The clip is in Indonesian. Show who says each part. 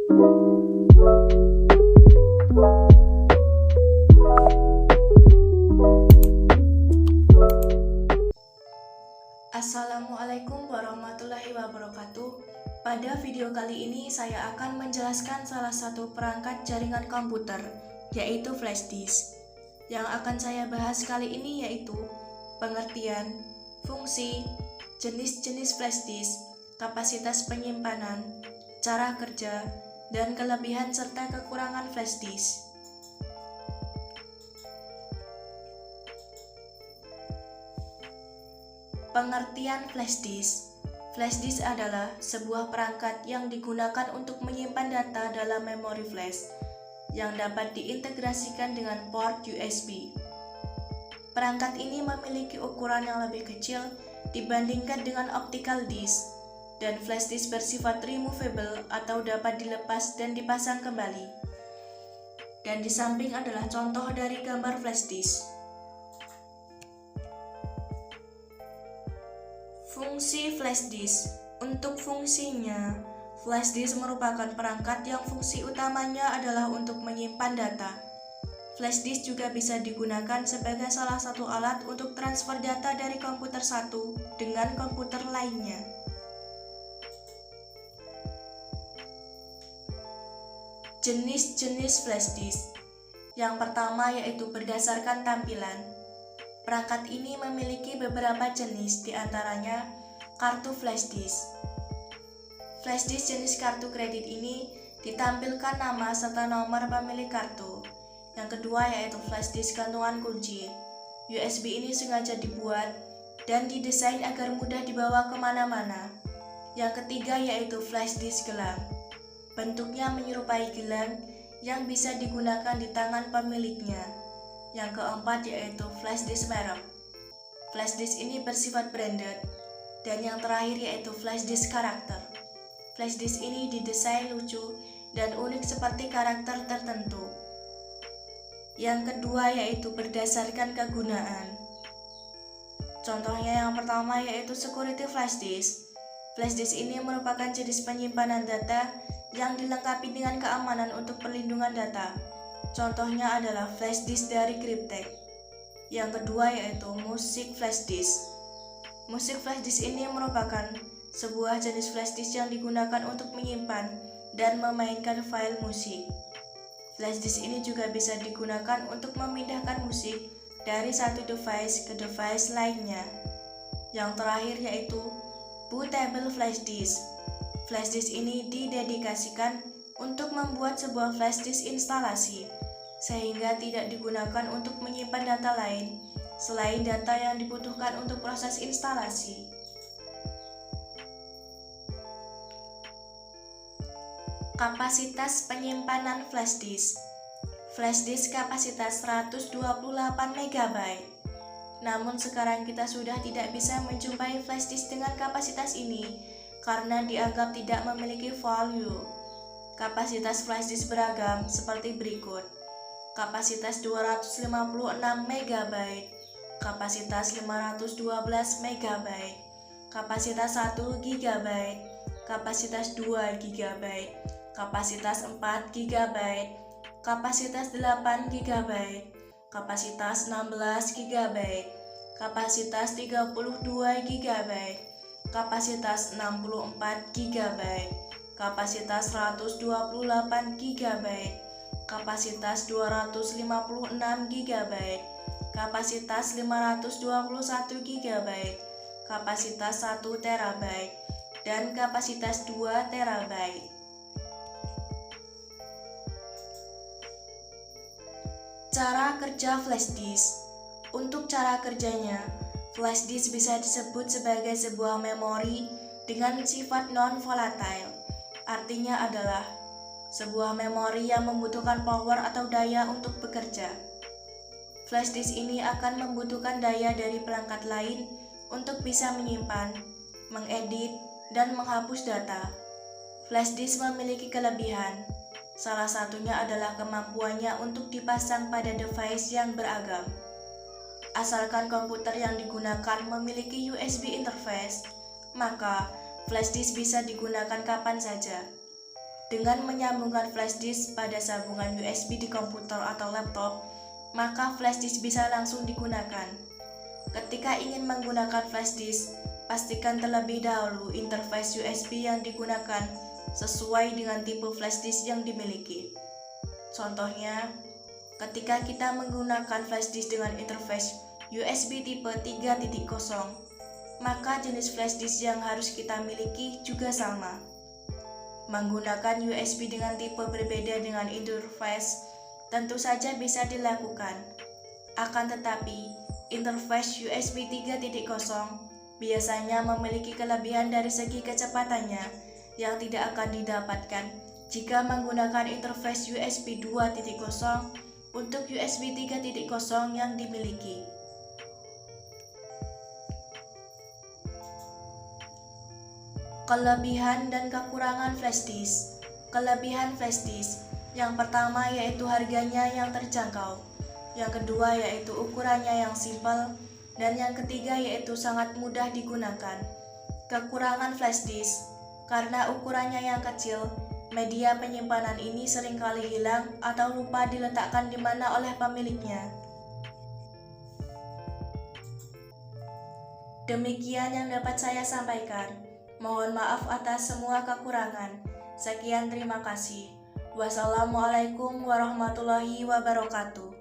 Speaker 1: Assalamualaikum warahmatullahi wabarakatuh. Pada video kali ini saya akan menjelaskan salah satu perangkat jaringan komputer, yaitu flash disk. Yang akan saya bahas kali ini yaitu pengertian, fungsi, jenis-jenis flash disk, kapasitas penyimpanan, cara kerja, dan kelebihan serta kekurangan flash disk. Pengertian flash disk. Flash disk adalah sebuah perangkat yang digunakan untuk menyimpan data dalam memori flash yang dapat diintegrasikan dengan port USB. Perangkat ini memiliki ukuran yang lebih kecil dibandingkan dengan optical disk, dan flash disk bersifat removable atau dapat dilepas dan dipasang kembali. Dan di samping adalah contoh dari gambar flash disk. Fungsi flash disk. Untuk fungsinya, flash disk merupakan perangkat yang fungsi utamanya adalah untuk menyimpan data. Flash disk juga bisa digunakan sebagai salah satu alat untuk transfer data dari komputer satu dengan komputer lainnya. Jenis-jenis flash disk. Yang pertama yaitu berdasarkan tampilan. Perangkat ini memiliki beberapa jenis, diantaranya kartu flash disk. Flash disk jenis kartu kredit ini ditampilkan nama serta nomor pemilik kartu. Yang kedua yaitu flash disk gantungan kunci. USB ini sengaja dibuat dan didesain agar mudah dibawa kemana-mana. Yang ketiga yaitu flash disk gelang. Bentuknya menyerupai gelang yang bisa digunakan di tangan pemiliknya. Yang keempat yaitu flash disk merek. Flash disk ini bersifat branded. Dan yang terakhir yaitu flash disk karakter. Flash disk ini didesain lucu dan unik seperti karakter tertentu. Yang kedua yaitu berdasarkan kegunaan. Contohnya yang pertama yaitu security flash disk. Flash disk ini merupakan jenis penyimpanan data yang dilengkapi dengan keamanan untuk perlindungan data. Contohnya adalah flash disk dari Cryptek. Yang kedua yaitu musik flash disk. Musik flash disk ini merupakan sebuah jenis flash disk yang digunakan untuk menyimpan dan memainkan file musik. Flash disk ini juga bisa digunakan untuk memindahkan musik dari satu device ke device lainnya. Yang terakhir yaitu bootable flash disk. Flash disk ini didedikasikan untuk membuat sebuah flash disk instalasi, sehingga tidak digunakan untuk menyimpan data lain selain data yang dibutuhkan untuk proses instalasi. Kapasitas penyimpanan flash disk. Flash disk kapasitas 128 MB. Namun sekarang kita sudah tidak bisa menjumpai flash disk dengan kapasitas ini karena dianggap tidak memiliki value. Kapasitas flash disk beragam seperti berikut. Kapasitas 256 MB, kapasitas 512 MB, kapasitas 1 GB, kapasitas 2 GB, kapasitas 4 GB, kapasitas 8 GB, kapasitas 16 GB, kapasitas 32 GB, kapasitas 64 GB, kapasitas 128 GB, kapasitas 256 GB, kapasitas 521 GB, kapasitas 1 TB, dan kapasitas 2 TB. Cara kerja flash disk. Untuk cara kerjanya, flash disk bisa disebut sebagai sebuah memori dengan sifat non-volatile. Artinya adalah sebuah memori yang membutuhkan power atau daya untuk bekerja. Flash disk ini akan membutuhkan daya dari perangkat lain untuk bisa menyimpan, mengedit, dan menghapus data. Flash disk memiliki kelebihan. Salah satunya adalah kemampuannya untuk dipasang pada device yang beragam. Asalkan komputer yang digunakan memiliki USB interface, maka flash disk bisa digunakan kapan saja. Dengan menyambungkan flash disk pada sambungan USB di komputer atau laptop, maka flash disk bisa langsung digunakan. Ketika ingin menggunakan flash disk, pastikan terlebih dahulu interface USB yang digunakan sesuai dengan tipe flash disk yang dimiliki. Contohnya, ketika kita menggunakan flash disk dengan interface USB tipe 3.0, maka jenis flash disk yang harus kita miliki juga sama. Menggunakan USB dengan tipe berbeda dengan interface tentu saja bisa dilakukan. Akan tetapi, interface USB 3.0 biasanya memiliki kelebihan dari segi kecepatannya yang tidak akan didapatkan jika menggunakan interface USB 2.0 untuk USB 3.0 yang dimiliki. Kelebihan dan kekurangan flash disk. Kelebihan flash disk yang pertama yaitu harganya yang terjangkau, yang kedua yaitu ukurannya yang simpel, dan yang ketiga yaitu sangat mudah digunakan. Kekurangan flash disk, karena ukurannya yang kecil, media penyimpanan ini seringkali hilang atau lupa diletakkan di mana oleh pemiliknya. Demikian yang dapat saya sampaikan. Mohon maaf atas semua kekurangan. Sekian, terima kasih. Wassalamualaikum warahmatullahi wabarakatuh.